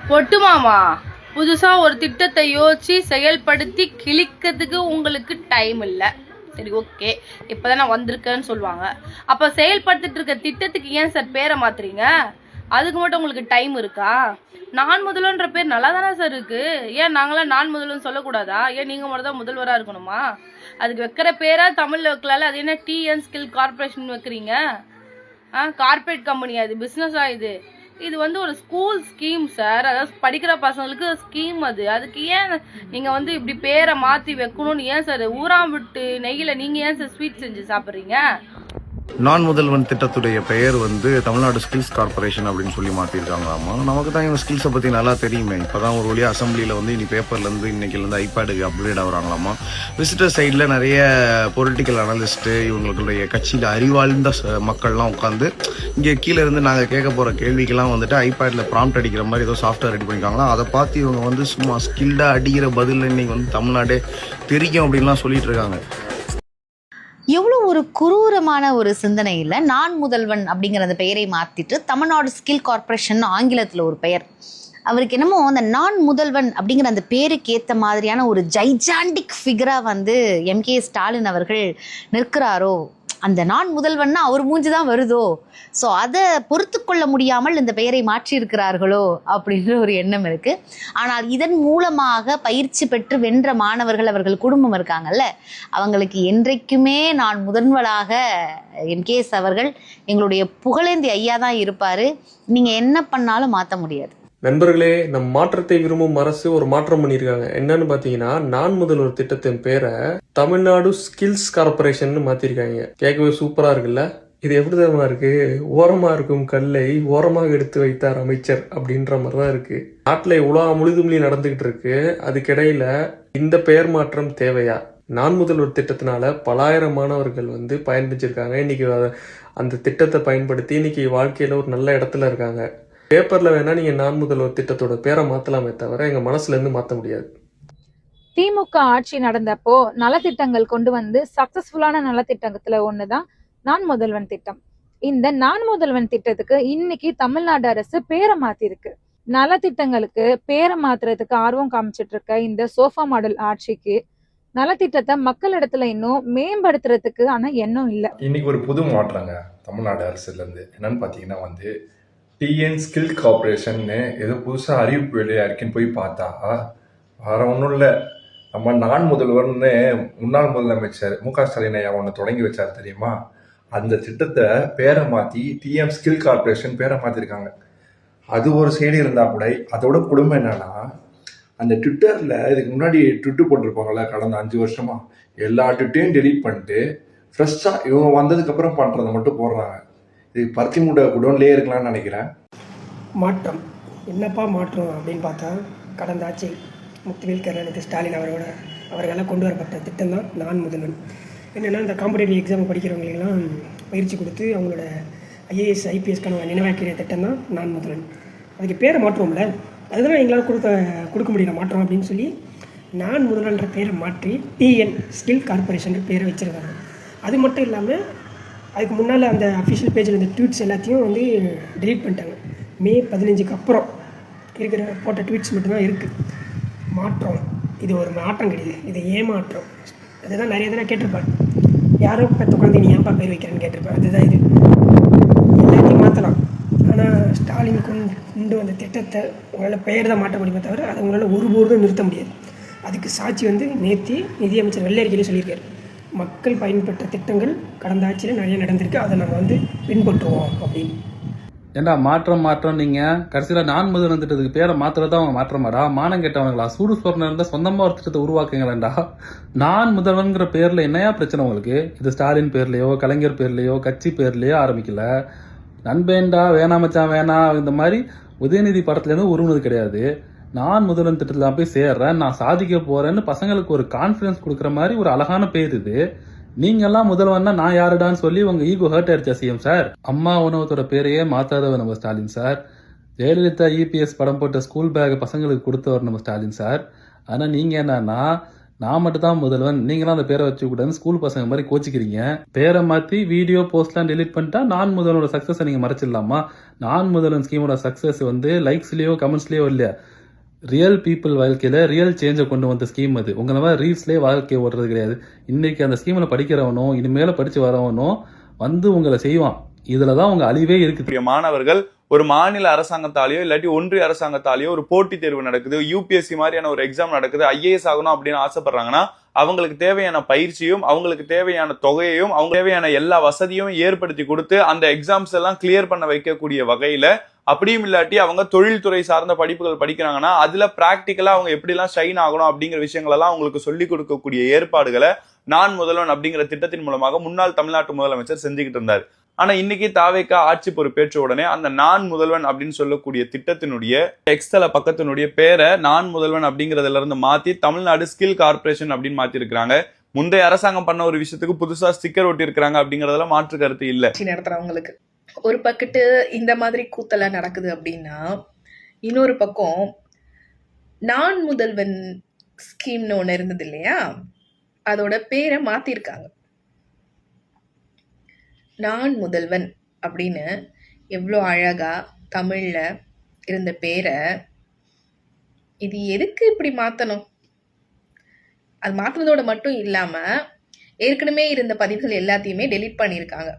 பொட்டு மாமா, புதுசா ஒரு திட்டத்தை யோசிச்சு செயல்படுத்தி கிழிக்கிறதுக்கு உங்களுக்கு டைம் இல்லை. சரி, ஓகே, இப்பதான் நான் வந்திருக்கேன்னு சொல்லுவாங்க. அப்ப செயல்படுத்திட்டு இருக்க திட்டத்துக்கு ஏன் சார் பேரை மாத்துறீங்க? அதுக்கு மட்டும் உங்களுக்கு டைம் இருக்கா? நான் முதல்வன்ற பேர் நல்லா தானே சார் இருக்கு. ஏன் நாங்களாம் நான் முதல்வன் சொல்லக்கூடாதா? ஏன் நீங்க மட்டும் தான் முதல்வரா இருக்கணுமா? அதுக்கு வைக்கிற பேரா தமிழ்ல வைக்கலாம்ல. அது என்ன டிஎன் ஸ்கில் கார்பரேஷன் வைக்கிறீங்க? கார்பரேட் கம்பெனியா இது? பிசினஸா இது? இது வந்து ஒரு ஸ்கூல் ஸ்கீம் சார். அதாவது படிக்கிற பசங்களுக்கு ஸ்கீம். அதுக்கு ஏன் நீங்க வந்து இப்படி பேரை மாத்தி வைக்கணும்னு ஏன் சார்? ஊராம் விட்டு நெய்யில நீங்க ஏன் சார் ஸ்வீட் செஞ்சு சாப்பிட்றீங்க? நான் முதல்வன் திட்டத்துடைய பெயர் வந்து தமிழ்நாடு ஸ்கில்ஸ் கார்பரேஷன் அப்படின்னு சொல்லி மாற்றிருக்காங்களாமா. நமக்கு தான் இவங்க ஸ்கில்ஸை பற்றி நல்லா தெரியுமே. இப்போ தான் ஒரு வழியாக அசம்பிளியில் வந்து இனி பேப்பர்லேருந்து இன்னைக்குலேருந்து ஐபேடுக்கு அப்கிரேட் ஆகுறாங்களாமா. விசிட்டர் சைடில் நிறைய பொலிட்டிக்கல் அனலிஸ்ட்டு, இவங்களுடைய கட்சியில் அறிவாழ்ந்த மக்கள்லாம் உட்காந்து இங்கே கீழே இருந்து நாங்கள் கேட்க போகிற கேள்விக்கெல்லாம் வந்துட்டு ஐபேடில் ப்ராம்ப்ட் அடிக்கிற மாதிரி ஏதோ சாஃப்ட்வேர் ரெடி பண்ணியிருக்காங்களா. அதை பார்த்து இவங்க வந்து சும்மா ஸ்கில்டாக அடிக்கிற பதில் இன்னைக்கு வந்து தமிழ்நாடே தெரியும் அப்படின்லாம் சொல்லிட்டு இருக்காங்க. எவ்வளோ ஒரு குரூரமான ஒரு சிந்தனையில் நான் முதல்வன் அப்படிங்கிற அந்த பெயரை மாற்றிட்டு தமிழ்நாடு ஸ்கில் கார்பரேஷன் ஆங்கிலத்தில் ஒரு பெயர். அவருக்கு என்னமோ அந்த நான் முதல்வன் அப்படிங்கிற அந்த பேருக்கு ஏற்ற மாதிரியான ஒரு ஜைஜாண்டிக் ஃபிகராக வந்து எம்கே ஸ்டாலின் அவர்கள் நிற்கிறாரோ, அந்த நான் முதல்வன்னா அவர் மூஞ்சி தான் வருதோ, ஸோ அதை பொறுத்து கொள்ள முடியாமல் இந்த பெயரை மாற்றியிருக்கிறார்களோ அப்படின்ற ஒரு எண்ணம் இருக்குது. ஆனால் இதன் மூலமாக பயிற்சி பெற்று வென்ற மாணவர்கள், அவர்கள் குடும்பம் இருக்காங்கல்ல, அவங்களுக்கு என்றைக்குமே நான் முதல்வராக எம்கேஎஸ் அவர்கள் எங்களுடைய புகழேந்தி ஐயா தான் இருப்பார். நீங்கள் என்ன பண்ணாலும் மாற்ற முடியாது. நண்பர்களே, நம் மாற்றத்தை விரும்பும் அரசு ஒரு மாற்றம் பண்ணியிருக்காங்க. என்னன்னு பாத்தீங்கன்னா, நான் முதல்வர் திட்டத்தின் பேரை தமிழ்நாடு ஸ்கில்ஸ் கார்பரேஷன் மாத்திருக்காங்க. கேட்கவே சூப்பரா இருக்குல்ல? இது எப்படி தான் இருக்கு? ஓரமா இருக்கும் கல்லை ஓரமாக எடுத்து வைத்தார் அமைச்சர் அப்படின்ற மாதிரிதான் இருக்கு. நாட்டுல இவ்வளவு முழுதுமொழி நடந்துகிட்டு இருக்கு. அதுக்கிடையில இந்த பெயர் மாற்றம் தேவையா? நான் முதல்வர் திட்டத்தினால பலாயிரம் மாணவர்கள் வந்து பயன்பெற்றிருக்காங்க. இன்னைக்கு அந்த திட்டத்தை பயன்படுத்தி இன்னைக்கு வாழ்க்கையில ஒரு நல்ல இடத்துல இருக்காங்க. பேப்பர்ல வேணா நீங்க நான் முதல்வர் திட்டத்தோட பேரை மாத்தலாமே தவிர எங்க மனசுல இருந்து மாத்த முடியாது. திமுக ஆட்சி நடந்தப்போ நலத்திட்டங்கள் கொண்டு வந்து சக்சஸ்ஃபுல்லான நலத்திட்டத்துல ஒண்ணுதான் நான் முதல்வன் திட்டம். இந்த நான் முதல்வன் திட்டத்துக்கு இன்னைக்கு தமிழ்நாடு அரசு பேரை மாத்திருக்கு. நலத்திட்டங்களுக்கு பேரை மாத்துறதுக்கு ஆர்வம் காமிச்சிட்டு இருக்க இந்த சோஃபா மாடல் ஆட்சிக்கு நலத்திட்டத்தை மக்களிடத்துல இன்னும் மேம்படுத்துறதுக்கு ஆனா எண்ணம் இல்லை. இன்னைக்கு ஒரு புது மாற்றங்க தமிழ்நாடு அரசுல இருந்து. என்னன்னு பாத்தீங்கன்னா வந்து டிஎன் ஸ்கில் கார்பரேஷன் ஏதோ புதுசாக அறிவிப்பு வெளியாக இருக்குன்னு போய் பார்த்தா வேற ஒன்றும் இல்லை. நம்ம நான் முதல்வர்னு முன்னாள் முதலமைச்சர் மு.க. ஸ்டாலின் ஐயா ஒன்று தொடங்கி வச்சார் தெரியுமா? அந்த திட்டத்தை பேரை மாற்றி டிஎம் ஸ்கில் கார்பரேஷன் பேரை மாற்றிருக்காங்க. அது ஒரு சைடு இருந்தால் கூட அதோட குடும்பம் என்னன்னா, அந்த ட்விட்டரில் இதுக்கு முன்னாடி ட்விட்டு போட்டிருப்பாங்கல்ல கடந்த 5 வருஷமா, எல்லா ட்விட்டையும் டெலீட் பண்ணிட்டு ஃப்ரெஷ்ஷாக இவங்க வந்ததுக்கப்புறம் பண்ணுறதை மட்டும் போடுறாங்க. இது பருத்தி மூட்டை குடோன்லேயே இருக்கலாம்னு நினைக்கிறேன். மாற்றம் என்னப்பா மாற்றம் அப்படின்னு பார்த்தா, கடந்த ஆட்சி முத்துவேல் கருணாநிதி ஸ்டாலின் அவர்களால் கொண்டு வரப்பட்ட திட்டம் தான் நான் முதல்வன். என்னென்னா, இந்த காம்படேட்டிவ் எக்ஸாம் படிக்கிறவங்களுக்கெல்லாம் பயிற்சி கொடுத்து அவங்களோட ஐஏஎஸ் ஐபிஎஸ்க்கான நினைவாக்கிற திட்டம் தான் நான் முதல்வன். அதுக்கு பேரை மாற்றுவோம்ல, அதுதான் எங்களால் கொடுக்க முடியல மாற்றம் அப்படின்னு சொல்லி நான் முதல்வன்ற பேரை மாற்றி டிஎன் ஸ்கில் கார்பரேஷன் பேரை வச்சுருக்காங்க. அது மட்டும் இல்லாமல் அதுக்கு முன்னால் அந்த அஃபிஷியல் பேஜில் இந்த ட்வீட்ஸ் எல்லாத்தையும் வந்து டெலீட் பண்ணிட்டாங்க. மே 15க்கு அப்புறம் இருக்கிற போட்ட ட்வீட்ஸ் மட்டும்தான் இருக்குது. மாற்றம் இது ஒரு மாற்றம் கிடையாது, இது ஏமாற்றம். அதுதான் நிறைய தடவை கேட்டிருப்பாங்க, யாரோ பெற்ற குழந்தை நீ ஏன்பா பேர் வைக்கிறேன்னு கேட்டிருப்பேன். அதுதான் இது. எல்லாத்தையும் மாற்றலாம், ஆனால் ஸ்டாலின் கொண்டு வந்த திட்டத்தை உங்களால் பெயர் தான் மாற்ற முடியுமே தவிர அதை உங்களால் ஒருபோதும் நிறுத்த முடியாது. அதுக்கு சாட்சி வந்து நேற்று நிதியமைச்சர் வெள்ளை அறிக்கையிலே சொல்லியிருக்காரு, மக்கள் பயன்பெற்ற திட்டங்கள் கடந்த ஆட்சியில் நிறைய நடந்திருக்கு, அதை நம்ம வந்து பின்பற்றுவோம் அப்படின்னு. ஏண்டா மாற்றம் நீங்கள் கடைசியில் நான் முதல்வன் திட்டத்துக்கு பேரை மாத்திரதான் அவங்க மாற்றமாடா? மானம் கேட்டவங்களா? சூடு சொரணம் இருந்தால் சொந்தமாக ஒரு திட்டத்தை உருவாக்குங்களேண்டா. நான் முதல்வன்கிற பேரில் என்னையா பிரச்சனை உங்களுக்கு? இது ஸ்டாலின் பேர்லையோ கலைஞர் பேர்லையோ கட்சி பேர்லையோ ஆரம்பிக்கல. நண்பேண்டா வேணாமச்சான் வேணாம் இந்த மாதிரி உதயநிதி படத்துலேருந்து உருவனது கிடையாது. நான் முதல்வன் திட்டத்தில் போய் சேர்றேன், நான் சாதிக்க போறேன்னு பசங்களுக்கு ஒரு கான்ஃபிடன்ஸ் கொடுக்குற மாதிரி ஒரு அழகான பேர் இது. நீங்கெல்லாம் முதல்வன்னா நான் யாருடான்னு சொல்லி உங்க ஈகோ ஹர்ட் ஆயிடுச்சா சிஎம் சார்? அம்மா உணவத்தோட பேரையே மாத்தாதவர் நம்ம ஸ்டாலின் சார். ஜெயலலிதா இபிஎஸ் படம் போட்ட ஸ்கூல் பேக் பசங்களுக்கு கொடுத்தவர் நம்ம ஸ்டாலின் சார். ஆனா நீங்க என்னன்னா நான் மட்டும் தான் முதல்வன், நீங்களாம் அந்த பேரை வச்சு கூடாதுன்னு ஸ்கூல் பசங்க மாதிரி கோச்சிக்கிறீங்க. பேரை மாத்தி வீடியோ போஸ்ட்லாம் டெலீட் பண்ணிட்டா நான் முதல்வனோட சக்சஸை நீங்க மறைச்சிடலாமா? நான் முதல்வன் ஸ்கீமோட சக்சஸ் வந்து லைக்ஸ்லயோ கமெண்ட்ஸ்லயோ இல்லையா, ரியல் பீப்புள் வாழ்க்கையில ரியல் சேஞ்சை கொண்டு வந்த ஸ்கீம் அது. உங்களை மாதிரி ரீல்ஸ்லேயே வாழ்க்கையை ஓடுறது கிடையாது. இன்னைக்கு அந்த ஸ்கீமில் படிக்கிறவனோ இனிமேல படிச்சு வரவனோ வந்து உங்களை செய்வான். இதுலதான் உங்க அழிவே இருக்குது. மாணவர்கள் ஒரு மாநில அரசாங்கத்தாலேயோ இல்லாட்டி ஒன்றிய அரசாங்கத்தாலேயோ ஒரு போட்டித் தேர்வு நடக்குது, யூபிஎஸ்சி மாதிரியான ஒரு எக்ஸாம் நடக்குது, ஐஏஎஸ் ஆகணும் அப்படின்னு ஆசைப்படுறாங்கன்னா அவங்களுக்கு தேவையான பயிற்சியும் அவங்களுக்கு தேவையான தொகையையும் அவங்க தேவையான எல்லா வசதியும் ஏற்படுத்தி கொடுத்து அந்த எக்ஸாம்ஸ் எல்லாம் கிளியர் பண்ண வைக்கக்கூடிய வகையில, அப்படியும் இல்லாட்டி அவங்க தொழில்துறை சார்ந்த படிப்புகள் படிக்கிறாங்கன்னா அதுல பிராக்டிக்கலா அவங்க எப்படிலாம் ஷைன் ஆகணும் அப்படிங்கிற விஷயங்கள் எல்லாம் அவங்களுக்கு சொல்லிக் கொடுக்கக்கூடிய ஏற்பாடுகளை நான் முதல்வன் அப்படிங்கிற திட்டத்தின் மூலமாக முன்னாள் தமிழ்நாட்டு முதலமைச்சர் செஞ்சுக்கிட்டு இருந்தார். ஆனா இன்னைக்கு தாவேகா ஆட்சி பொறுப்பேற்ற உடனே அந்த நான் முதல்வன் அப்படின்னு சொல்லக்கூடிய திட்டத்தினுடைய எக்ஸ்தல பக்கத்தினுடைய பேரை நான் முதல்வன் அப்படிங்கறதுல இருந்து மாத்தி தமிழ்நாடு ஸ்கில் கார்பரேஷன் அப்படின்னு மாத்தி இருக்காங்க. முந்தைய அரசாங்கம் பண்ண ஒரு விஷயத்துக்கு புதுசா ஸ்டிக்கர் ஒட்டி இருக்காங்க அப்படிங்கறதுல மாற்று கருத்து இல்ல. நடத்துறவங்களுக்கு ஒரு பக்கத்து இந்த மாதிரி கூத்தெல்லாம் நடக்குது அப்படின்னா, இன்னொரு பக்கம் நான் முதல்வன் ஸ்கீம்னு ஒண்ணு இருந்தது இல்லையா, அதோட பேரை மாத்திருக்காங்க. நான் முதல்வன் அப்படின்னு எவ்வளோ அழகா தமிழ்ல இருந்த பேரை இது எதுக்கு இப்படி மாத்தணும்? அது மாத்துனதோட மட்டும் இல்லாம ஏற்கனவே இருந்த பதிவுகள் எல்லாத்தையுமே டெலீட் பண்ணியிருக்காங்க.